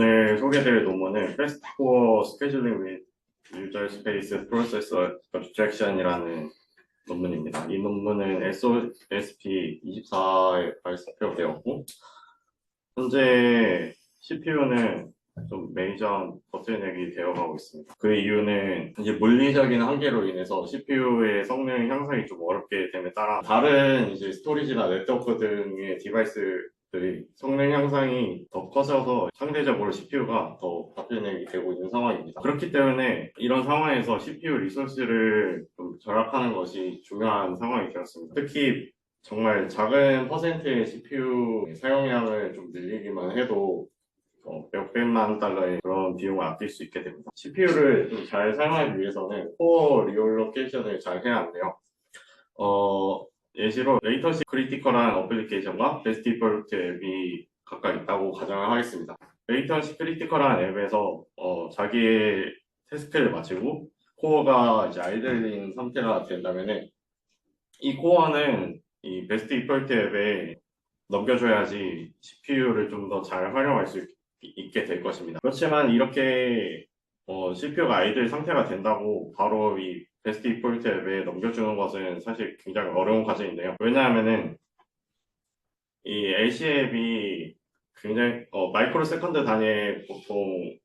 오늘 소개드릴 논문은 Fast Core Scheduling with User Space Process Abstraction이라는 논문입니다. 이 논문은 SOSP 24에 발표되었고, 현재 CPU는 좀 메이저 보틀넥이 되어가고 있습니다. 그 이유는 이제 물리적인 한계로 인해서 CPU의 성능 향상이 좀 어렵게 됨에 따라 다른 이제 스토리지나 네트워크 등의 디바이스들이 성능 향상이 더 커져서 상대적으로 CPU가 더 보틀넥이 되고 있는 상황입니다. 그렇기 때문에 이런 상황에서 CPU 리소스를 좀 절약하는 것이 중요한 상황이 되었습니다. 특히 정말 작은 퍼센트의 CPU 사용량을 좀 늘리기만 해도 몇백만 달러의 그런 비용을 아낄 수 있게 됩니다. CPU를 좀 잘 사용하기 위해서는 코어 리올로케이션을 잘 해야 하는데요. 예시로 레이턴시 크리티컬한 어플리케이션과 베스트 디폴트 앱이 각각 있다고 가정을 하겠습니다. 레이턴시 크리티컬한 앱에서 자기의 태스크를 마치고 코어가 이제 아이들린 상태가 된다면은 이 코어는 이 베스트 디폴트 앱에 넘겨줘야지 CPU를 좀 더 잘 활용할 수 있게 될 것입니다. 그렇지만 이렇게 CPU가 아이들 상태가 된다고 바로 이 베스트 디폴트 앱에 넘겨주는 것은 사실 굉장히 어려운 과정인데요. 왜냐하면은 이 LC 앱이 굉장히 마이크로 세컨드 단위의 보통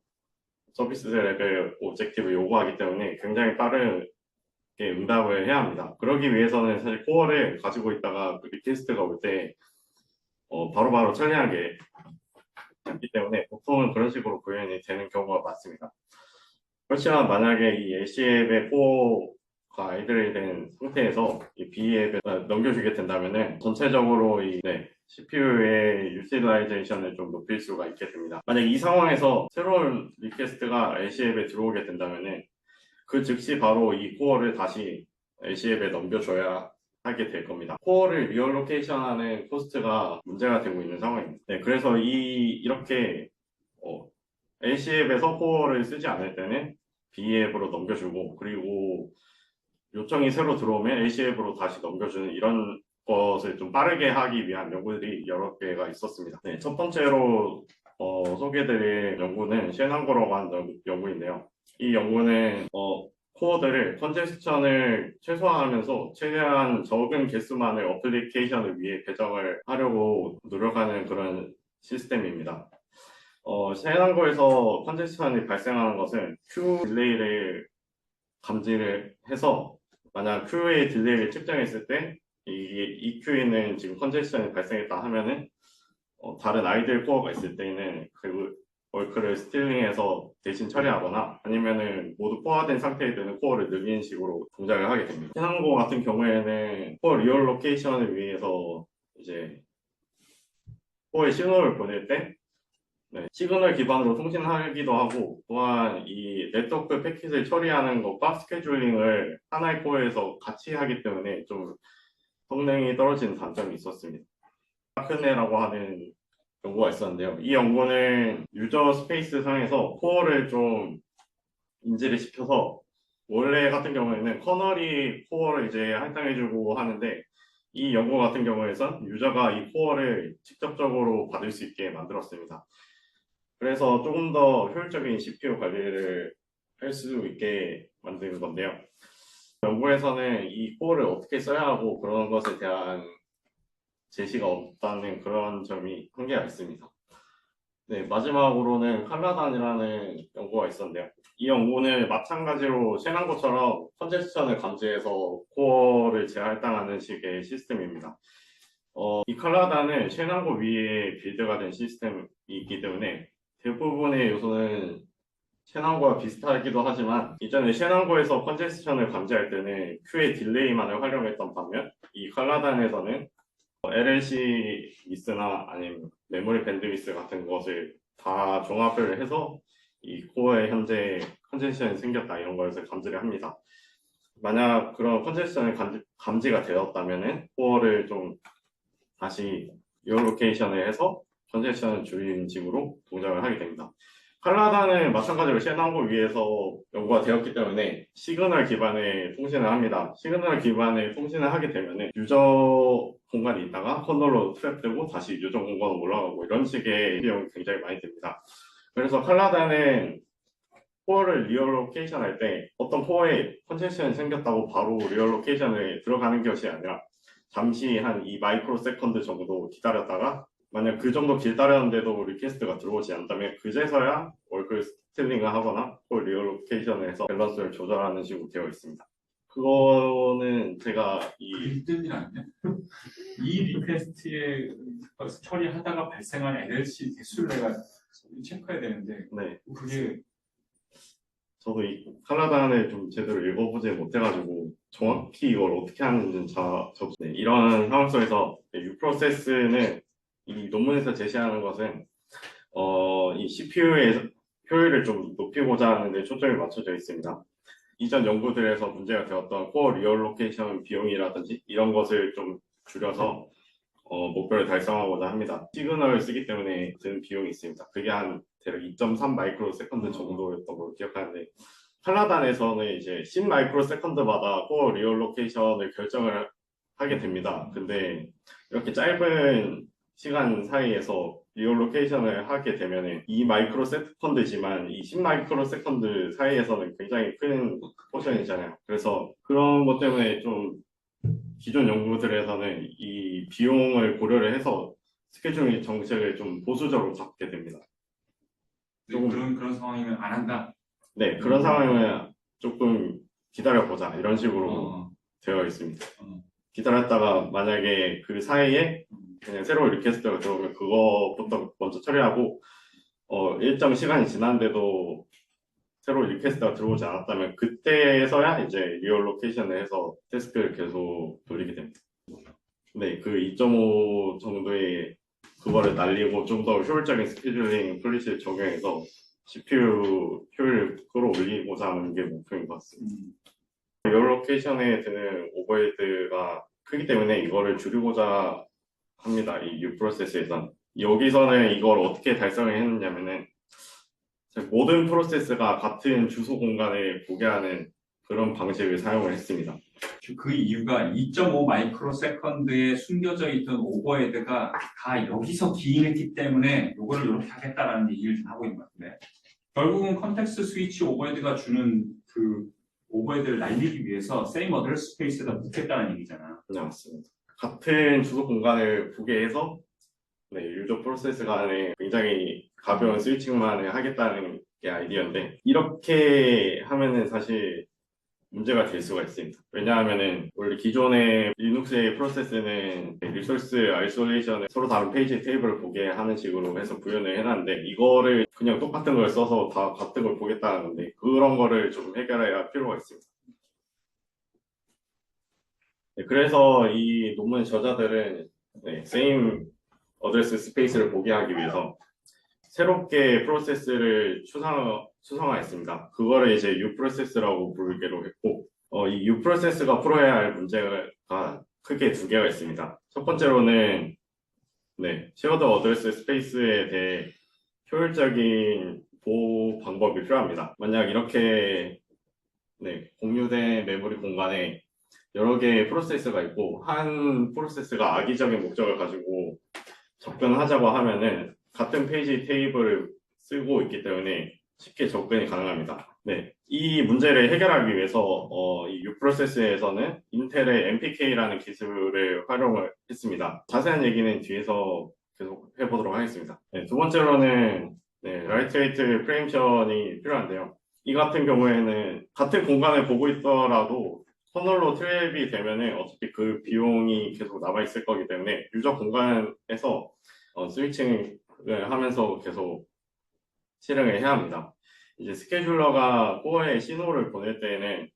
서비스 레벨 오브젝티브 요구하기 때문에 굉장히 빠르게 응답을 해야 합니다. 그러기 위해서는 사실 코어를 가지고 있다가 리퀘스트가 올 때 바로바로 처리하게 되기 때문에 보통은 그런 식으로 구현이 되는 경우가 많습니다. 그렇지만 만약에 이 LC 앱의 코어가 아이들이 된 상태에서 이 B 앱에 넘겨주게 된다면은 전체적으로 이 CPU의 유틸라이제이션을 좀 높일 수가 있게 됩니다. 만약 이 상황에서 새로운 리퀘스트가 LC 앱에 들어오게 된다면은 그 즉시 바로 이 코어를 다시 LC 앱에 넘겨줘야 하게 될 겁니다. 코어를 리얼로케이션하는 코스트가 문제가 되고 있는 상황입니다. 네, 그래서 이렇게 LC 앱에서 코어를 쓰지 않을 때는 B 앱으로 넘겨주고, 그리고 요청이 새로 들어오면 LC 앱으로 다시 넘겨주는 이런 것을 좀 빠르게 하기 위한 연구들이 여러 개가 있었습니다. 네, 첫 번째로 소개드릴 연구는 셰난고라고 하는 연구인데요. 이 연구는 코어들을 컨제스천을 최소화하면서 최대한 적은 개수만의 어플리케이션을 위해 배정을 하려고 노력하는 그런 시스템입니다. 셰난고에서 컨제스천이 발생하는 것은 Q 딜레이를 감지를 해서 만약 Q의 딜레이를 측정했을 때 이 Q에는 지금 컨제스천이 발생했다 하면은 다른 아이들 코어가 있을 때는 그 월크를 스틸링해서 대신 처리하거나 아니면은 모두 포화된 상태에 되는 코어를 늘리는 식으로 동작을 하게 됩니다. 셰난고 같은 경우에는 코어 리얼로케이션을 위해서 이제 코어에 신호를 보낼 때 시그널 기반으로 통신하기도 하고, 또한 이 네트워크 패킷을 처리하는 것과 스케줄링을 하나의 코어에서 같이 하기 때문에 좀 성능이 떨어지는 단점이 있었습니다. 파크네라고 하는 연구가 있었는데요. 이 연구는 유저 스페이스 상에서 코어를 좀 인지를 시켜서 원래 같은 경우에는 커널이 코어를 이제 할당해주고 하는데 이 연구 같은 경우에선 유저가 이 코어를 직접적으로 받을 수 있게 만들었습니다. 그래서 조금 더 효율적인 CPU 관리를 할 수 있게 만드는 건데요. 연구에서는 이 코어를 어떻게 써야 하고 그런 것에 대한 제시가 없다는 그런 점이 한계가 있습니다. 네, 마지막으로는 칼라단이라는 연구가 있었는데요. 이 연구는 마찬가지로 셰난고처럼 컨제스천을 감지해서 코어를 재할당하는 식의 시스템입니다. 이 칼라단은 셰난고 위에 빌드가 된 시스템이기 때문에 대부분의 요소는 셰난고와 비슷하기도 하지만 이전에 셰난고에서 컨제스천을 감지할 때는 Q의 딜레이만을 활용했던 반면 이 칼라단에서는 LLC 미스나 아니면 메모리 밴드위스 같은 것을 다 종합을 해서 이 코어에 현재 컨제스션이 생겼다 이런 것을 감지를 합니다. 만약 그런 컨제스션이 감지가 되었다면 코어를 좀 다시 리얼로케이션을 해서 컨제스션을 줄이는 식으로 동작을 하게 됩니다. 칼라단은 마찬가지로 셰난고 위에서 연구가 되었기 때문에 시그널 기반의 통신을 합니다. 시그널 기반의 통신을 하게 되면 유저 공간에 있다가 커널로 트랩되고 다시 유저 공간으로 올라가고 이런 식의 비용이 굉장히 많이 듭니다. 그래서 칼라다는 코어를 리얼로케이션 할 때 어떤 코어에 컨젝션이 생겼다고 바로 리얼로케이션에 들어가는 것이 아니라 잠시 한 2 마이크로 세컨드 정도 기다렸다가 만약 그 정도 기다렸는데도 리퀘스트가 들어오지 않다면 그제서야 월크 스틸링을 하거나 코어 리얼로케이션을 해서 밸런스를 조절하는 식으로 되어 있습니다. 그거는 제가 힘든 일 아니냐? 이 리퀘스트에 처리하다가 발생한 LLC 개수를 내가 체크해야 되는데 네. 그게 저도 이 칼라단을 좀 제대로 읽어보지 못해가지고 정확히 이걸 어떻게 하는지는 네, 이런 상황 속에서 유프로세스는 이 논문에서 제시하는 것은 이 CPU의 효율을 좀 높이고자 하는데 초점이 맞춰져 있습니다. 이전 연구들에서 문제가 되었던 코어 리얼로케이션 비용이라든지 이런 것을 좀 줄여서 목표를 달성하고자 합니다. 시그널을 쓰기 때문에 드는 비용이 있습니다. 그게 한 대략 2.3 마이크로 세컨드 정도였던 걸로 기억하는데 칼라단에서는 이제 10 마이크로 세컨드마다 코어 리얼로케이션을 결정을 하게 됩니다. 근데 이렇게 짧은 시간 사이에서 리얼로케이션을 하게 되면 2 마이크로 세컨드지만 이 10 마이크로 세컨드 사이에서는 굉장히 큰 포션이잖아요. 그래서 그런 것 때문에 좀 기존 연구들에서는 이 비용을 고려를 해서 스케줄링 정책을 좀 보수적으로 잡게 됩니다. 그런 상황이면 안 한다. 네, 그런 상황이면 조금 기다려보자 이런 식으로 되어 있습니다. 기다렸다가 만약에 그 사이에 그냥 새로운 리퀘스트가 들어오면 그거부터 먼저 처리하고 일정 시간이 지났는데도 새로운 리퀘스트가 들어오지 않았다면 그때서야 이제 리얼로케이션을 해서 태스크를 계속 돌리게 됩니다. 네, 그 2.5 정도의 그거를 날리고 좀 더 효율적인 스케줄링 폴리시를 적용해서 CPU 효율을 끌어올리고자 하는 게 목표인 것 같습니다. 리얼로케이션에 드는 오버헤드가 크기 때문에 이거를 줄이고자 합니다. 이 U 프로세스에선. 여기서는 이걸 어떻게 달성을 했느냐면은 모든 프로세스가 같은 주소 공간을 보게 하는 그런 방식을 사용을 했습니다. 그 이유가 2.5 마이크로 세컨드에 숨겨져 있던 오버헤드가 다 여기서 기인했기 때문에 이거를 이렇게 하겠다라는 얘기를 좀 하고 있는 것 같은데 결국은 컨텍스트 스위치 오버헤드가 주는 그 오버헤드를 날리기 위해서 same address space에다 묻겠다는 얘기잖아. 네, 맞습니다. 같은 주소 공간을 보게 해서 유저 프로세스 간에 굉장히 가벼운 스위칭만을 하겠다는 게 아이디어인데 이렇게 하면은 사실 문제가 될 수가 있습니다. 왜냐하면은 원래 기존의 리눅스의 프로세스는 리소스 아이솔레이션을 서로 다른 페이지 테이블을 보게 하는 식으로 해서 구현을 해놨는데 이거를 그냥 똑같은 걸 써서 다 같은 걸 보겠다는데 그런 거를 좀 해결해야 필요가 있습니다. 네, 그래서 이 논문 저자들은 same 어드레스 스페이스를 보게 하기 위해서 새롭게 프로세스를 추상화했습니다. 그거를 이제 U 프로세스라고 부르기로 했고, 이 U 프로세스가 풀어야 할 문제가 크게 두 개가 있습니다. 첫 번째로는 쉐어드 어드레스 스페이스에 대해 효율적인 보호 방법이 필요합니다. 만약 이렇게 공유된 메모리 공간에 여러 개의 프로세스가 있고 한 프로세스가 악의적인 목적을 가지고 접근하자고 하면은 같은 페이지 테이블을 쓰고 있기 때문에 쉽게 접근이 가능합니다. 이 문제를 해결하기 위해서 이 U 프로세스에서는 인텔의 MPK라는 기술을 활용을 했습니다. 자세한 얘기는 뒤에서 계속 해보도록 하겠습니다. 두 번째로는 라이트 웨이트 프레임션이 필요한데요. 이 같은 경우에는 같은 공간을 보고 있더라도 터널로 트랩이 되면은 어차피 그 비용이 계속 남아있을 거기 때문에 유저 공간에서 스위칭을 하면서 계속 실행을 해야 합니다. 이제 스케줄러가 코어에 신호를 보낼 때에는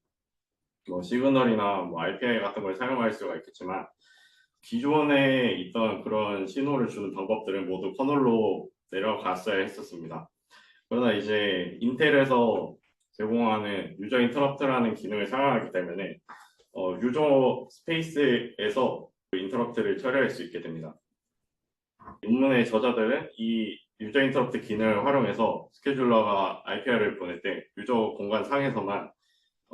시그널이나 RPI 같은 걸 사용할 수가 있겠지만 기존에 있던 그런 신호를 주는 방법들은 모두 커널로 내려갔어야 했었습니다. 그러나 이제 인텔에서 제공하는 유저 인터럽트라는 기능을 사용하기 때문에 유저 스페이스에서 그 인터럽트를 처리할 수 있게 됩니다. 논문의 저자들은 이 유저 인터럽트 기능을 활용해서 스케줄러가 IPR을 보낼 때 유저 공간 상에서만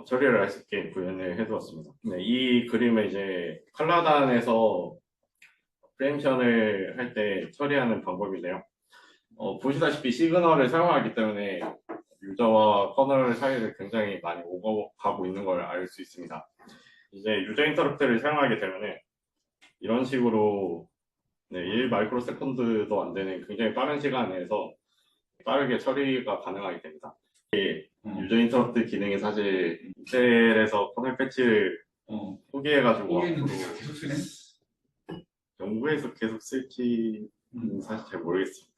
처리를 할 수 있게 구현을 해두었습니다. 이 그림은 이제 칼라단에서 프레임션을 할 때 처리하는 방법인데요. 보시다시피 시그널을 사용하기 때문에 유저와 커널 사이를 굉장히 많이 오가고 있는 걸 알 수 있습니다. 이제 유저 인터럽트를 사용하게 되면은 이런 식으로 1 마이크로 세컨드도 안 되는 굉장히 빠른 시간 내에서 빠르게 처리가 가능하게 됩니다. 유저 인터럽트 기능이 사실 인텔에서 커널 패치를 포기해가지고 포기했는데 앞으로 계속 쓰네? 연구에서 계속 쓸지는 사실 잘 모르겠습니다.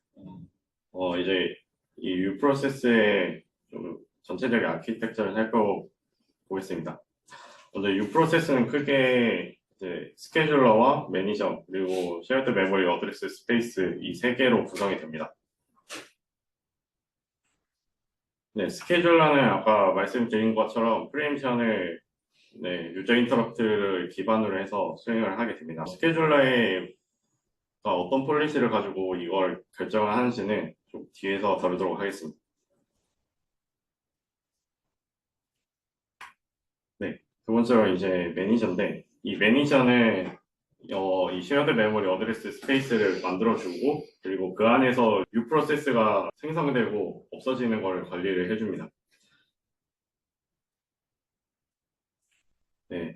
이제 이 U 프로세스의 좀 전체적인 아키텍처를 살펴보겠습니다. 먼저 U 프로세스는 크게 이제 스케줄러와 매니저 그리고 쉐어드 메모리 어드레스 스페이스 이 세 개로 구성이 됩니다. 네, 스케줄러는 아까 말씀드린 것처럼 프리엠션을 유저 인터럽트를 기반으로 해서 수행을 하게 됩니다. 스케줄러의 어떤 폴리시를 가지고 이걸 결정을 하는지는 좀 뒤에서 다루도록 하겠습니다. 네, 두 번째로 이제 매니저인데 이 매니저는 이 쉐어드 메모리 어드레스 스페이스를 만들어주고 그리고 그 안에서 U 프로세스가 생성되고 없어지는 걸 관리를 해줍니다. 네,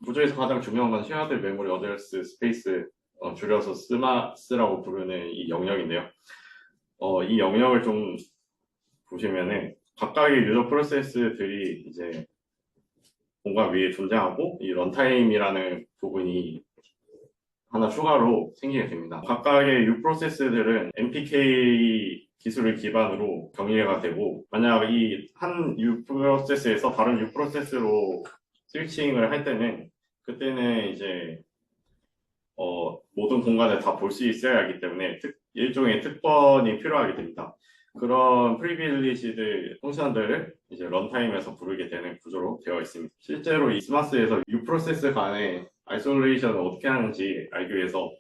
구조에서 가장 중요한 건 쉐어드 메모리 어드레스 스페이스 줄여서 스마스라고 부르는 이 영역인데요. 이 영역을 좀 보시면은 각각의 유저 프로세스들이 이제 공간 위에 존재하고 이 런타임이라는 부분이 하나 추가로 생기게 됩니다. 각각의 U 프로세스들은 MPK 기술을 기반으로 경유가 되고 만약 이 한 U 프로세스에서 다른 U 프로세스로 스위칭을 할 때는 그때는 이제 모든 공간을 다 볼 수 있어야 하기 때문에 일종의 특권이 필요하게 됩니다. 그런 프리빌리지드 펑션들을 이제 런타임에서 부르게 되는 구조로 되어 있습니다. 실제로 이 스마스에서 U 프로세스 간의 아이솔레이션을 어떻게 하는지 알기 위해서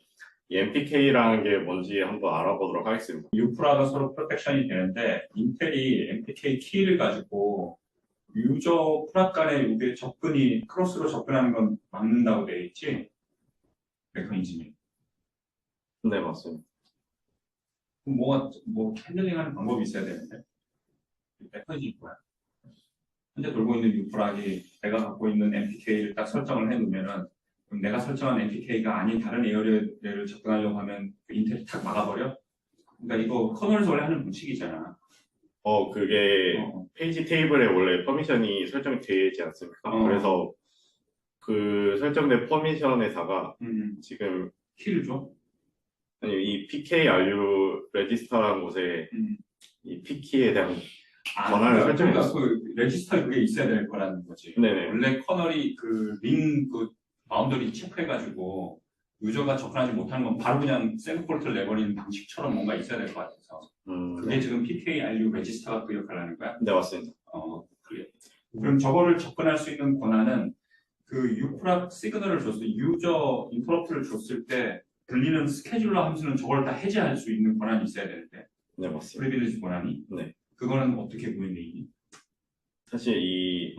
이 MPK라는 게 뭔지 한번 알아보도록 하겠습니다. 유프라가 서로 프로텍션이 되는데 인텔이 MPK 키를 가지고 유저 프락 간의 우리의 접근이 크로스로 접근하는 건 막는다고 되어 있지? 메커니즘이. 네, 맞습니다. 그럼 뭐 핸들링하는 방법이 있어야 되는데 메커니즘이 뭐야? 현재 돌고 있는 유프락이 내가 갖고 있는 MPK를 딱 설정을 해놓으면은 그럼 내가 설정한 MPK가 아닌 다른 에어리어를 접근하려고 하면 그 인텔이 탁 막아버려? 그러니까 이거 커널에서 원래 하는 방식이잖아. 그게 페이지 테이블에 원래 퍼미션이 설정되지 않습니까? 그래서 그 설정된 퍼미션에다가 지금 키를 줘? 아니, 이 PKRU 레지스터라는 곳에 이 P키에 대한 권한을 설정했어요. 그 레지스터에 그게 있어야 될 거라는 거지. 네네. 원래 커널이 그 바운더리 체크해가지고 유저가 접근하지 못하는 건 바로 그냥 셀프폴트를 내버리는 방식처럼 뭔가 있어야 될 것 같아서. 그게 네. 지금 PKRU 레지스터가 그 역할을 하는 거야? 네, 맞습니다. 그래. 그럼 저거를 접근할 수 있는 권한은 그 유프락 시그널을 유저 인터럽트를 줬을 때 들리는 스케줄러 함수는 저걸 다 해제할 수 있는 권한이 있어야 되는데. 네, 맞습니다. 프리빌리지 권한이? 네. 그거는 어떻게 구현돼 있니? 사실 이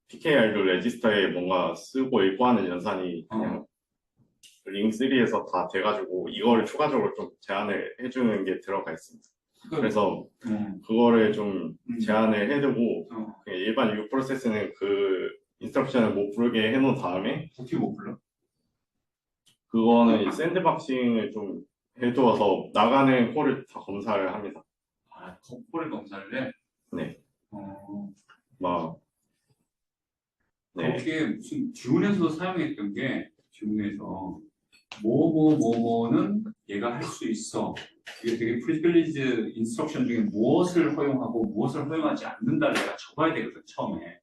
PKRU 레지스터에 뭔가 쓰고 읽고 하는 연산이 그냥 링3에서 다 돼가지고 이거를 추가적으로 좀 제한을 해주는 게 들어가 있습니다. 그래서 그거를 좀 제한을 해두고 그냥 일반 U 프로세스는 그 인스트럭션을 못 부르게 해놓은 다음에 어떻게 못 불러? 그거는 샌드박싱을 좀 해두어서 나가는 콜을 다 검사를 합니다. 콜을 검사를 해? 네. 막 네. 거기에 무슨 듀온에서도 사용했던 게 듀온에서 뭐는 얘가 할 수 있어. 이게 되게 프리빌리지 인스트럭션 중에 무엇을 허용하고 무엇을 허용하지 않는다를 내가 적어야 되거든 처음에.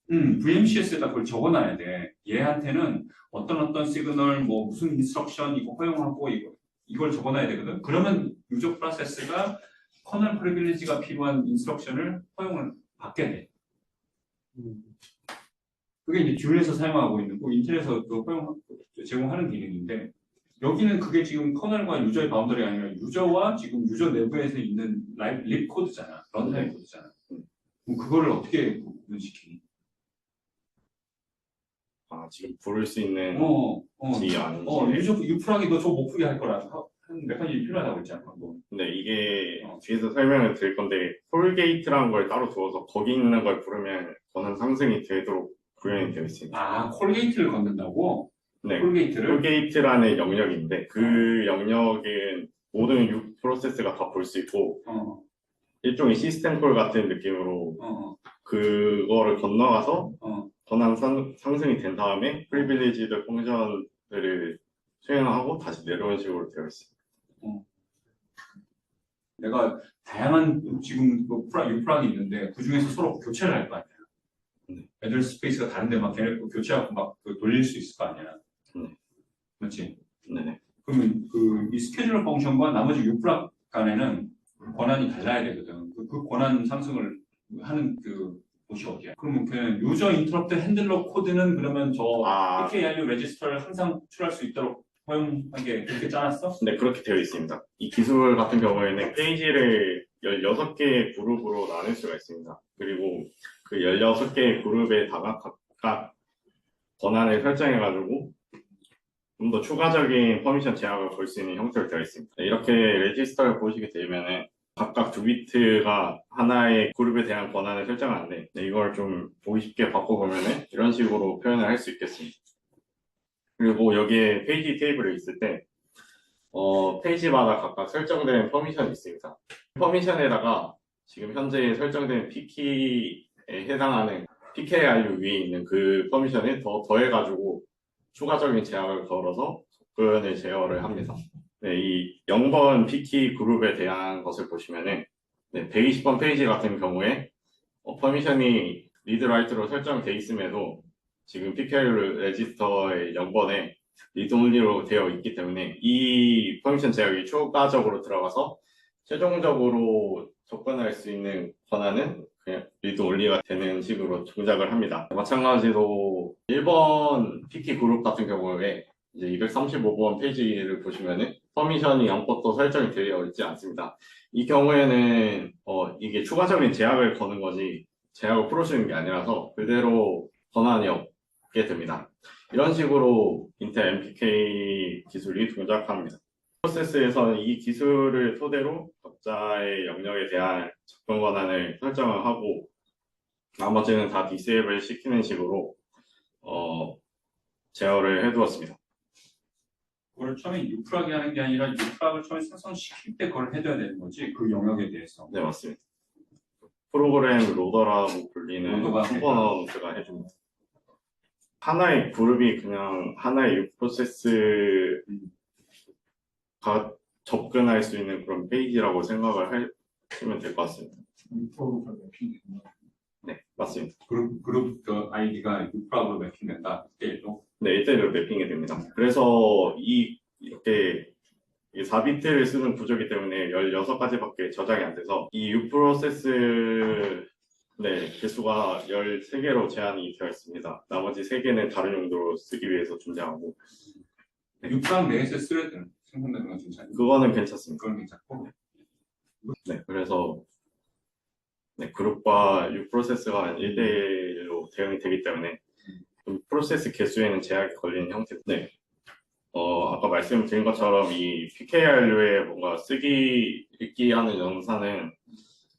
VMCS에다 그걸 적어놔야 돼. 얘한테는 어떤 시그널 뭐 무슨 인스트럭션 이거 허용하고 이걸 적어놔야 되거든. 그러면 유저 프로세스가 커널 프리빌리지가 필요한 인스트럭션을 허용을 받게 돼. 그게 이제 듀에서 사용하고 있는 거, 인텔에서 제공하는 기능인데 여기는 그게 지금 커널과 유저의 바운더리가 아니라 유저와 지금 유저 내부에서 있는 립 코드잖아, 런타임 코드잖아. 그럼 그거를 어떻게 구분시키니? 지금 부를 수 있는 지 아닌지. 유저 유프락이 너 저거 못 풀게 할 거라 한 메커니즘이 필요하다고 했잖아, 방금. 근데 이게 어. 뒤에서 설명을 드릴 건데 콜게이트라는 걸 따로 두어서 거기 있는 걸 부르면 권한 상승이 되도록 구현이 되어 있습니다. 아, 콜게이트를 건든다고? 네, 콜게이트를? 콜게이트라는 영역인데 그 영역은 모든 프로세스가 다 볼 수 있고 어, 일종의 시스템 콜 같은 느낌으로 어, 그거를 건너가서 어. 권한 상승이 된 다음에 프리빌리지드 펑션들을 수행하고 다시 내려오는 식으로 되어 있습니다. 내가 다양한 지금 유프락이 있는데 그 중에서 서로 교체를 할 거 아니야. 네. 애들 스페이스가 다른데 막 걔네 교체하고 막 돌릴 수 있을 거 아니야. 네. 그렇지? 네네. 그러면 이 스케줄러 펑션과 나머지 유프락 간에는 권한이 달라야 되거든. 그 권한 상승을 하는 곳이 어디야? 그러면 그 유저 인터럽트 핸들러 코드는 그러면 저 PKRU 레지스터를 항상 호출할 수 있도록 허용하게 그렇게 짜놨어? 네, 그렇게 되어 있습니다. 이 기술 같은 경우에는 페이지를 16개의 그룹으로 나눌 수가 있습니다. 그리고 그 16개의 그룹에다가 각각 권한을 설정해가지고 좀 더 추가적인 퍼미션 제약을 걸 수 있는 형태로 되어 있습니다. 네, 이렇게 레지스터를 보시게 되면은 각각 2비트가 하나의 그룹에 대한 권한을 설정하는데 이걸 좀 보기 쉽게 바꿔보면은 이런 식으로 표현을 할 수 있겠습니다. 그리고 여기에 페이지 테이블이 있을 때 페이지마다 각각 설정된 퍼미션이 있습니다. 퍼미션에다가 지금 현재 설정된 PK에 해당하는 PKRU 위에 있는 그 퍼미션을 더해가지고 추가적인 제약을 걸어서 접근을 제어를 합니다. 네, 이 0번 PK 그룹에 대한 것을 보시면은 120번 페이지 같은 경우에 퍼미션이 리드 라이트로 설정되어 있음에도 지금 PKR 레지스터의 0번에 리드 온리로 되어 있기 때문에 이 퍼미션 제약이 추가적으로 들어가서 최종적으로 접근할 수 있는 권한은 그냥 리드 온리가 되는 식으로 동작을 합니다. 마찬가지로 1번 PK 그룹 같은 경우에 이제 235번 페이지를 보시면은 퍼미션이 아무것도 설정이 되어 있지 않습니다. 이 경우에는 이게 추가적인 제약을 거는 거지 제약을 풀어주는 게 아니라서 그대로 권한이 없게 됩니다. 이런 식으로 인텔 MPK 기술이 동작합니다. 프로세스에서는 이 기술을 토대로 각자의 영역에 대한 접근 권한을 설정을 하고 나머지는 다 디세이블 시키는 식으로 제어를 해두었습니다. 그걸 처음에 유프락이 하는 게 아니라 유프락을 처음에 생성시킬 때 그걸 해줘야 되는 거지 그 영역에 대해서. 네, 맞습니다. 프로그램 로더라고 불리는 로더가 컴포넌트가 해줍니다. 하나의 그룹이 그냥 하나의 프로세스가 접근할 수 있는 그런 페이지라고 생각을 하시면 될 것 같습니다. 네, 맞습니다. 그룹 아이디가 유프락으로 매핑된다. 1대1로. 네, 1대1로 매핑이 됩니다. 그래서 이렇게 4비트를 쓰는 구조이기 때문에 16가지밖에 저장이 안 돼서 이 U 프로세스 개수가 13개로 제한이 되어 있습니다. 나머지 3개는 다른 용도로 쓰기 위해서 존재하고 유프락 내에서 스레드 생성되는 건 괜찮아요? 그거는 괜찮습니다. 그건 괜찮고. 네, 그래서 그룹과 U 프로세스가 1대1로 대응이 되기 때문에 프로세스 개수에는 제약이 걸리는 형태입니다. 네. 아까 말씀드린 것처럼 이 PKRU의 뭔가 읽기 하는 연산은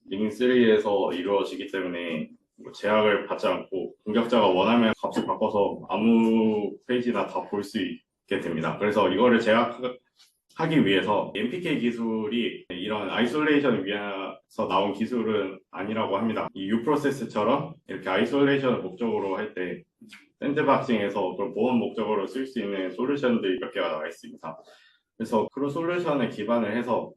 링3에서 이루어지기 때문에 제약을 받지 않고 공격자가 원하면 값을 바꿔서 아무 페이지나 다 볼 수 있게 됩니다. 그래서 이거를 제약하기 위해서 MPK 기술이 이런 아이솔레이션을 위해서 나온 기술은 아니라고 합니다. 이 U 프로세스처럼 이렇게 아이솔레이션을 목적으로 할 때 샌드박싱에서 그런 보안 목적으로 쓸 수 있는 솔루션들이 몇 개가 나와 있습니다. 그래서 그런 솔루션에 기반을 해서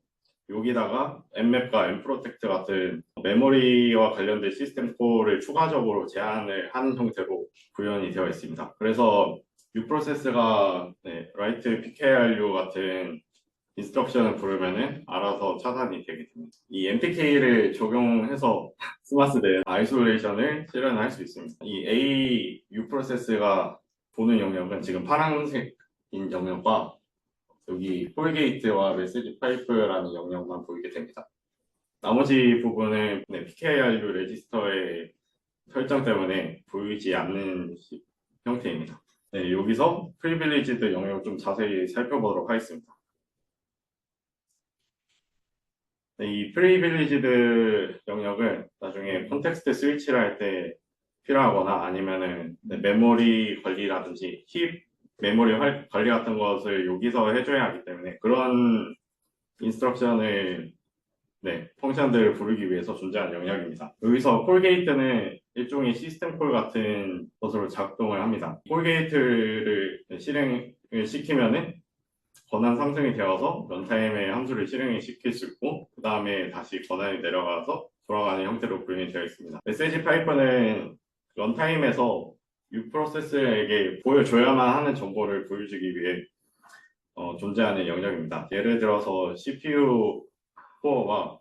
여기다가 nmap과 nprotect 같은 메모리와 관련된 시스템 콜을 추가적으로 제한을 하는 형태로 구현이 되어 있습니다. 그래서 U 프로세스가 write PKRU 같은 인스트럭션을 부르면은 알아서 차단이 되게 됩니다. 이 MPK를 적용해서 스마스된 아이솔레이션을 실현할 수 있습니다. 이 A U 프로세스가 보는 영역은 지금 파란색인 영역과 여기 폴게이트와 메시지 파이프라는 영역만 보이게 됩니다. 나머지 부분은 PKRU 레지스터의 설정 때문에 보이지 않는 형태입니다. 여기서 프리빌리지드 영역 좀 자세히 살펴보도록 하겠습니다. 네, 이 프리빌리지드 영역을 나중에 컨텍스트 스위치를 할 때 필요하거나 아니면은 메모리 관리라든지 힙 메모리 관리 같은 것을 여기서 해줘야 하기 때문에 그런 인스트럭션을 펑션들을 부르기 위해서 존재하는 영역입니다. 여기서 콜게이트는 일종의 시스템 콜 같은 것으로 작동을 합니다. 콜게이트를 실행을 시키면은 권한 상승이 되어서 런타임에 함수를 실행을 시킬 수 있고 그 다음에 다시 권한이 내려가서 돌아가는 형태로 구현이 되어 있습니다. 메시지 파이프는 런타임에서 유프로세스에게 보여줘야만 하는 정보를 보여주기 위해 존재하는 영역입니다. 예를 들어서 CPU 코어가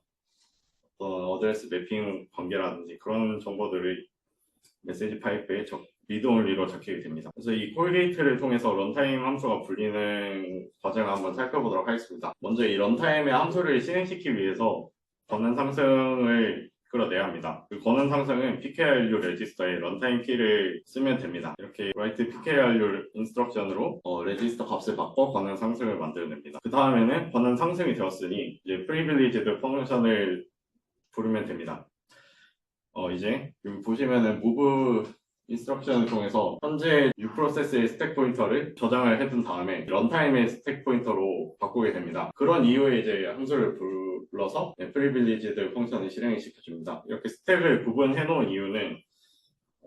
어떤 어드레스 매핑 관계라든지 그런 정보들을 메시지 파이프에 리드온리로 적히게 됩니다. 그래서 이 콜게이트를 통해서 런타임 함수가 불리는 과정을 한번 살펴보도록 하겠습니다. 먼저 이 런타임의 함수를 실행시키기 위해서 권한 상승을 끌어내야 합니다. 그 권한 상승은 pkrU 레지스터에 런타임 키를 쓰면 됩니다. 이렇게 write pkrU 인스트럭션으로 레지스터 값을 바꿔 권한 상승을 만들어냅니다. 그 다음에는 권한 상승이 되었으니 이제 프리빌리지드 펑션을 부르면 됩니다. 이제 여기 보시면은 move 인스트럭션을 통해서 현재 유프로세스의 스택 포인터를 저장을 해둔 다음에 런타임의 스택 포인터로 바꾸게 됩니다. 그런 이후에 이제 함수를 불러서 프리빌리지드 펑션을 실행을 시켜줍니다. 이렇게 스택을 구분해 놓은 이유는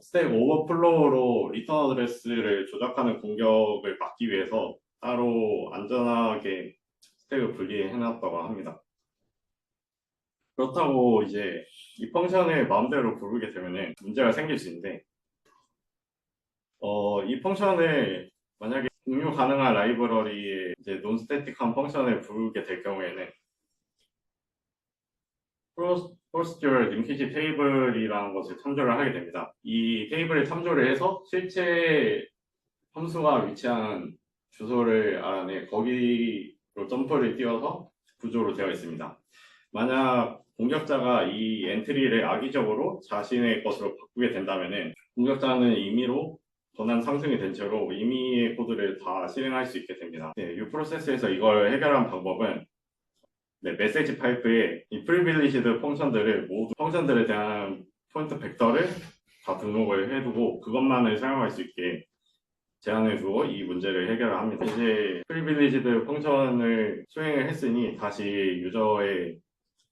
스택 오버플로우로 리턴 어드레스를 조작하는 공격을 막기 위해서 따로 안전하게 스택을 분리해 놨다고 합니다. 그렇다고 이제 이 펑션을 마음대로 부르게 되면 문제가 생길 수 있는데 이 펑션을 만약에 공유 가능한 라이브러리에 이제 논스태틱한 펑션을 부르게 될 경우에는 procedural linkage table이라는 것을 참조를 하게 됩니다. 이 테이블을 참조를 해서 실제 함수가 위치한 주소를 알아내 거기로 점프를 띄워서 구조로 되어 있습니다. 만약 공격자가 이 엔트리를 악의적으로 자신의 것으로 바꾸게 된다면 공격자는 임의로 권한 상승이 된 채로 임의의 코드를 다 실행할 수 있게 됩니다. 유프로세스에서 이걸 해결한 방법은 메시지 파이프에 이 프리빌리지드 펑션들을 모두 펑션들에 대한 포인트 벡터를 다 등록을 해두고 그것만을 사용할 수 있게 제한해두고 이 문제를 해결을 합니다. 이제 프리빌리지드 펑션을 수행을 했으니 다시 유저의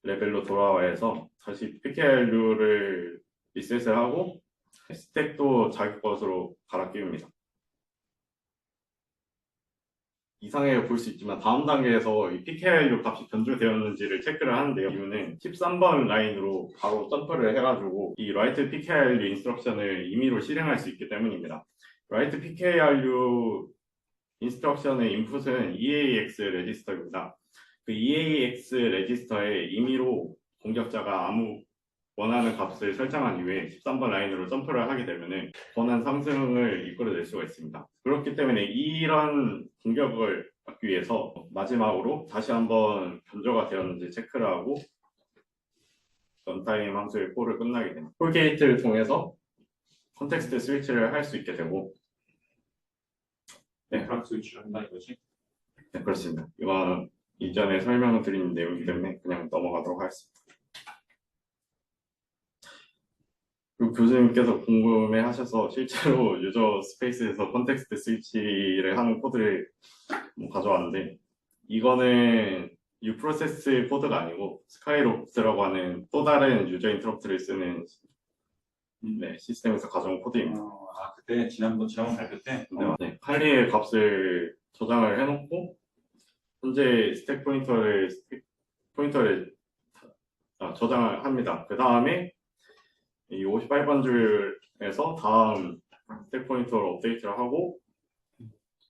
레벨로 돌아와야 해서 다시 pkrU를 리셋을 하고 스택도 자기 것으로 갈아 끼웁니다. 이상하게 볼 수 있지만 다음 단계에서 이 pkrU 값이 변조되었는지를 체크를 하는데요. 이유는 13번 라인으로 바로 점프를 해가지고 이 write pkrU 인스트럭션을 임의로 실행할 수 있기 때문입니다. write pkrU 인스트럭션의 인풋은 EAX 레지스터입니다. 그 EAX 레지스터에 임의로 공격자가 아무 원하는 값을 설정한 이후에 13번 라인으로 점프를 하게 되면 권한 상승을 이끌어낼 수가 있습니다. 그렇기 때문에 이런 공격을 막기 위해서 마지막으로 다시 한번 변조가 되었는지 체크를 하고 런타임 함수의 콜을 끝나게 됩니다. 콜 게이트를 통해서 컨텍스트 스위치를 할 수 있게 되고 넷워크 스위치를 한다 이거지? 네, 그렇습니다. 이건 이전에 설명을 드린 내용이기 때문에 그냥 넘어가도록 하겠습니다. 그리고 교수님께서 궁금해 하셔서 실제로 유저 스페이스에서 컨텍스트 스위치를 하는 코드를 가져왔는데 이거는 유프로세스 코드가 아니고 스카이롭스라고 하는 또 다른 유저 인터럽트를 쓰는 시스템에서 가져온 코드입니다. 그때 지난번 발표 때? 칼리의 값을 저장을 해놓고 현재 스택 포인터를 저장을 합니다. 그 다음에 이 58번 줄에서 다음 스택 포인터를 업데이트를 하고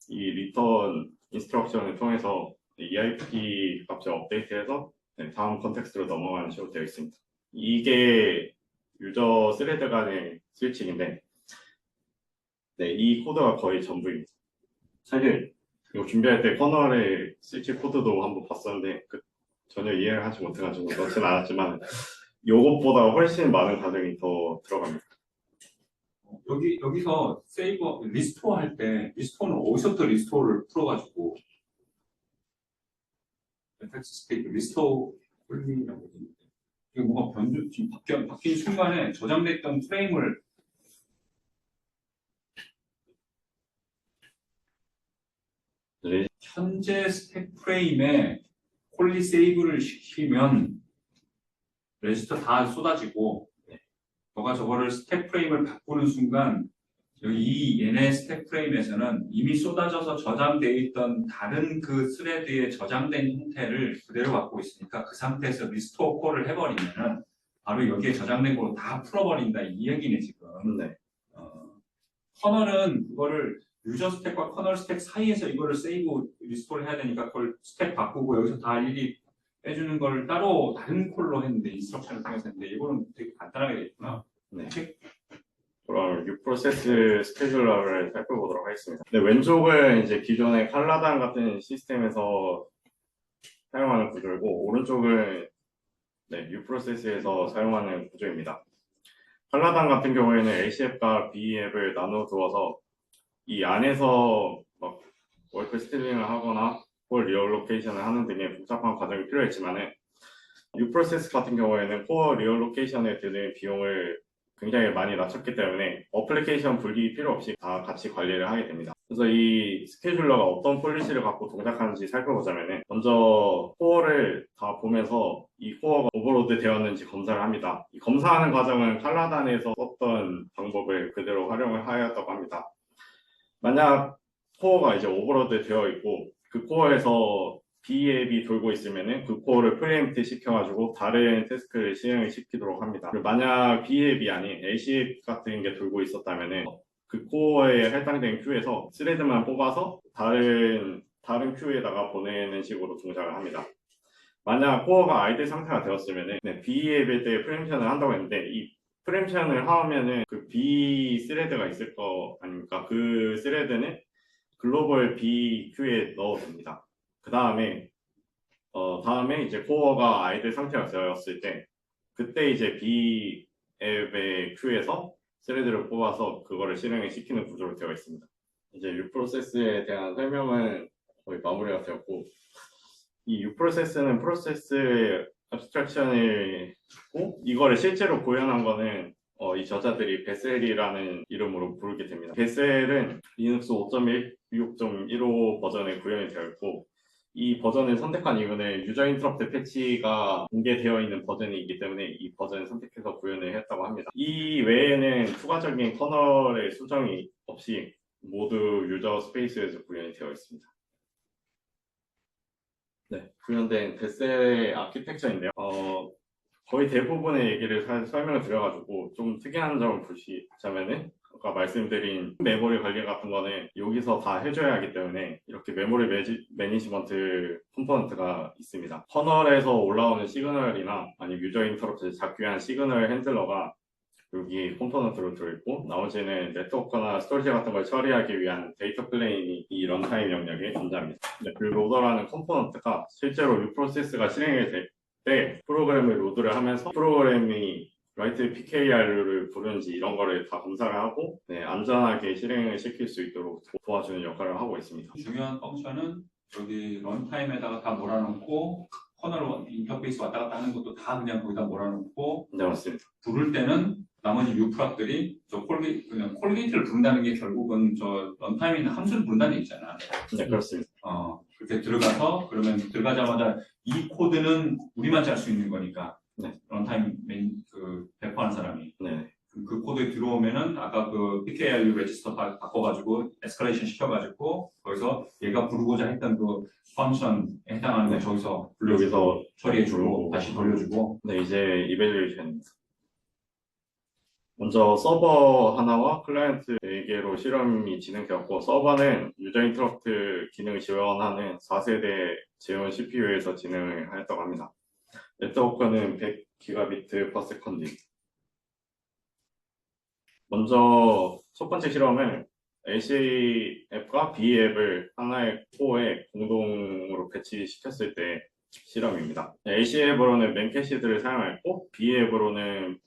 이 리턴 인스트럭션을 통해서 EIP 값을 업데이트해서 다음 컨텍스트로 넘어가는 식으로 되어 있습니다. 이게 유저 스레드 간의 스위칭인데 이 코드가 거의 전부입니다. 사실 이거 준비할 때 커널의 스위치 코드도 한번 봤었는데 전혀 이해를 하지 못해가지고 넣진 않았지만 이것보다 훨씬 많은 과정이 더 들어갑니다. 여기서 세이버 리스토어 할 때 리스토어는 어디서부터 리스토어를 풀어가지고 텍스트 스테이트 리스토어 폴리라고 있는데 이게 뭐가 지금 바뀐 순간에 저장됐던 프레임을 현재 스택 프레임에 콜리 세이브를 시키면 레지스터 다 쏟아지고 너가 저거를 스택 프레임을 바꾸는 순간 여기 이 얘네 스택 프레임에서는 이미 쏟아져서 저장되어 있던 다른 그 스레드에 저장된 형태를 그대로 갖고 있으니까 그 상태에서 리스토어 콜을 해버리면은 바로 여기에 저장된 걸로 다 풀어버린다 이 얘기네 지금. 네. 커널은 그거를 유저 스택과 커널 스택 사이에서 이거를 세이브 리스토어를 해야 되니까 그걸 스택 바꾸고 여기서 다 일일이 빼주는 걸 따로 다른 콜로 했는데 인스트럭션을 통해서 했는데 이거는 되게 간단하게 돼 있구나. 네. 그럼 유프로세스 스케줄러를 살펴보도록 하겠습니다. 네, 왼쪽은 이제 기존의 칼라단 같은 시스템에서 사용하는 구조이고 오른쪽은 네, 유프로세스에서 사용하는 구조입니다. 칼라단 같은 경우에는 LC앱과 BE앱을 나눠 두어서 이 안에서 막 월크 스틸링을 하거나 콜 리얼로케이션을 하는 등의 복잡한 과정이 필요했지만은 유프로세스 같은 경우에는 코어 리얼로케이션에 드는 비용을 굉장히 많이 낮췄기 때문에 어플리케이션 분리 필요 없이 다 같이 관리를 하게 됩니다. 그래서 이 스케줄러가 어떤 폴리시를 갖고 동작하는지 살펴보자면은 먼저 코어를 다 보면서 이 코어가 오버로드 되었는지 검사를 합니다. 이 검사하는 과정은 칼라단에서 썼던 방법을 그대로 활용을 하였다고 합니다. 만약 코어가 이제 오버로드 되어 있고 그 코어에서 B앱이 돌고 있으면은 그 코어를 프리엠프트 시켜가지고 다른 태스크를 실행을 시키도록 합니다. 그리고 만약 B앱이 아닌 A앱 같은 게 돌고 있었다면은 그 코어에 할당된 큐에서 스레드만 뽑아서 다른 큐에다가 보내는 식으로 동작을 합니다. 만약 코어가 아이들 상태가 되었으면은 B앱에 대해 프리엠션을 한다고 했는데 이 프리엠션을 하면은 그 B 스레드가 있을 거 아닙니까? 그 스레드는 글로벌 B 큐에 넣어도 됩니다. 그 다음에 다음에 이제 코어가 아이들 상태가 되었을 때 그때 이제 B 앱의 큐에서 스레드를 뽑아서 그거를 실행을 시키는 구조로 되어 있습니다. 이제 유프로세스에 대한 설명은 거의 마무리가 되었고 이 유프로세스는 프로세스의 abstraction을 고 이거를 실제로 구현한 거는 이 저자들이 베셀이라는 이름으로 부르게 됩니다. 베셀은 리눅스 5.1, 6.15 버전에 구현이 되어 있고 이 버전을 선택한 이유는 유저 인터럽트 패치가 공개되어 있는 버전이기 때문에 이 버전을 선택해서 구현을 했다고 합니다. 이 외에는 추가적인 커널의 수정이 없이 모두 유저 스페이스에서 구현이 되어 있습니다. 네, 구현된 베셀의 아키텍처인데요. 거의 대부분의 얘기를 설명을 드려가지고 좀 특이한 점을 보시자면은 아까 말씀드린 메모리 관리 같은 거는 여기서 다 해줘야 하기 때문에 이렇게 메모리 매니지먼트 컴포넌트가 있습니다. 커널에서 올라오는 시그널이나 아니면 유저 인터럽트 잡기 위한 시그널 핸들러가 여기 컴포넌트로 들어있고 나머지는 네트워크나 스토리지 같은 걸 처리하기 위한 데이터 플레인이 이 런타임 영역에 존재합니다. 네, 그 로더라는 컴포넌트가 실제로 유프로세스가 실행이 될 때 프로그램을 로드를 하면서 프로그램이 라이트 PKR을 부르는지 이런 거를 다 검사를 하고 안전하게 실행을 시킬 수 있도록 도와주는 역할을 하고 있습니다. 중요한 펑션은 여기 런타임에다가 다 몰아놓고 커널 인터페이스 왔다 갔다 하는 것도 다 그냥 거기다 몰아놓고 네, 맞습니다. 부를 때는 나머지 유프락들이 그냥 콜게이트를 부른다는 게 결국은 저 런타임에 있는 함수를 부른다는 얘기잖아. 네, 그렇습니다. 그렇게 들어가서 그러면 들어가자마자 이 코드는 우리만 짤 수 있는 거니까 네. 런타임 배포하는 사람이 네. 그 코드에 들어오면은 아까 그 PKRU 레지스터 바꿔가지고 에스컬레이션 시켜가지고 거기서 얘가 부르고자 했던 그 펑션에 해당하는 거 저기서 여기서 처리해주고 다시 돌려주고. 네, 이제 이밸류에이션입니다. 먼저 서버 하나와 클라이언트 4개로 실험이 진행되었고 서버는 유저 인터럽트 기능을 지원하는 4세대 제온 CPU에서 진행을 하였다고 합니다. 네트워크는 100GB/s. 먼저 첫 번째 실험은 LCA 앱과 B 앱을 하나의 코어에 공동으로 배치시켰을 때 실험입니다. LCA 앱으로는 맨캐시드를 사용했고 B 앱으로는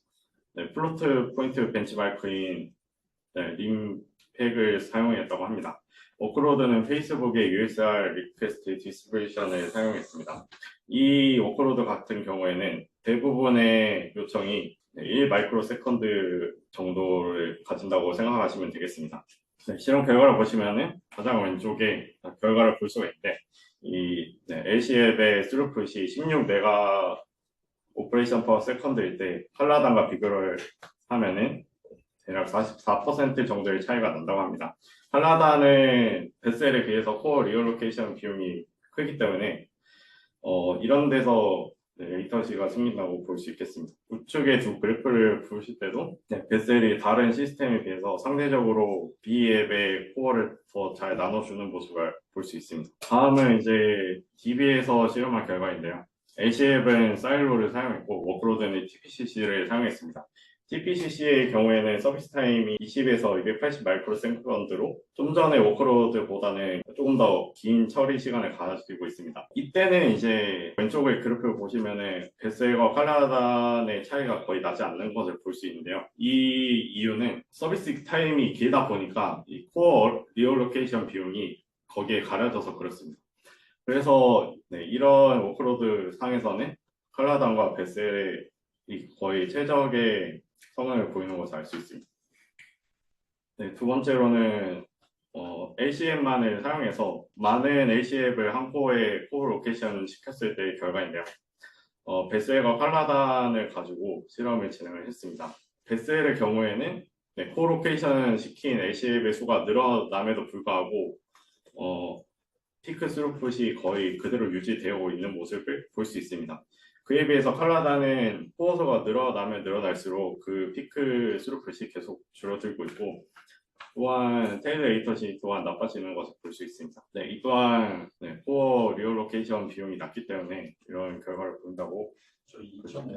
플로트 포인트 벤치마크인 림팩을 사용했다고 합니다. 워크로드는 페이스북의 USR 리퀘스트 디스트리뷰션을 사용했습니다. 이 워크로드 같은 경우에는 대부분의 요청이 1 마이크로 세컨드 정도를 가진다고 생각하시면 되겠습니다. 네, 실험 결과를 보시면은 가장 왼쪽에 결과를 볼 수가 있는데 이 LC앱의 스루풋이 16메가 오퍼레이션 퍼 세컨드일 때 칼라단과 비교를 하면은 대략 44% 정도의 차이가 난다고 합니다. 칼라단은 베셀에 비해서 코어 리얼로케이션 비용이 크기 때문에 이런 데서 레이턴시가 생긴다고 볼 수 있겠습니다. 우측의 두 그래프를 보실 때도 베셀이 다른 시스템에 비해서 상대적으로 B앱의 코어를 더 잘 나눠주는 모습을 볼 수 있습니다. 다음은 이제 DB에서 실험한 결과인데요. LC앱은 사일로를 사용했고 워크로드는 TPCC를 사용했습니다. TPCC의 경우에는 서비스 타임이 20에서 280 마이크로 세컨드로 좀 전에 워크로드보다는 조금 더 긴 처리 시간을 가지고 있습니다. 이때는 이제 왼쪽의 그래프를 보시면은 베셀과 칼라단의 차이가 거의 나지 않는 것을 볼 수 있는데요. 이 이유는 서비스 타임이 길다 보니까 이 코어 리얼로케이션 비용이 거기에 가려져서 그렇습니다. 그래서 이런 워크로드 상에서는 칼라단과 베셀이 거의 최적의 성능을 보이는 것을 알 수 있습니다. 네, 두 번째로는 LCM만을 사용해서 많은 LC앱을 한 코어에 코어 로케이션 시켰을 때의 결과인데요. 베셀과 칼라단을 가지고 실험을 진행을 했습니다. 베셀의 경우에는 코어 로케이션 시킨 LC앱의 수가 늘어남에도 불구하고 피크 스루풋이 거의 그대로 유지되어 있는 모습을 볼 수 있습니다. 그에 비해서 칼라단은 코어수가 늘어나면 늘어날수록 그 피크 스루풋이 계속 줄어들고 있고 또한 테일 레이턴시 또한 나빠지는 것을 볼 수 있습니다. 네, 이 또한 코어 리얼로케이션 비용이 낮기 때문에 이런 결과를 본다고 저 2.5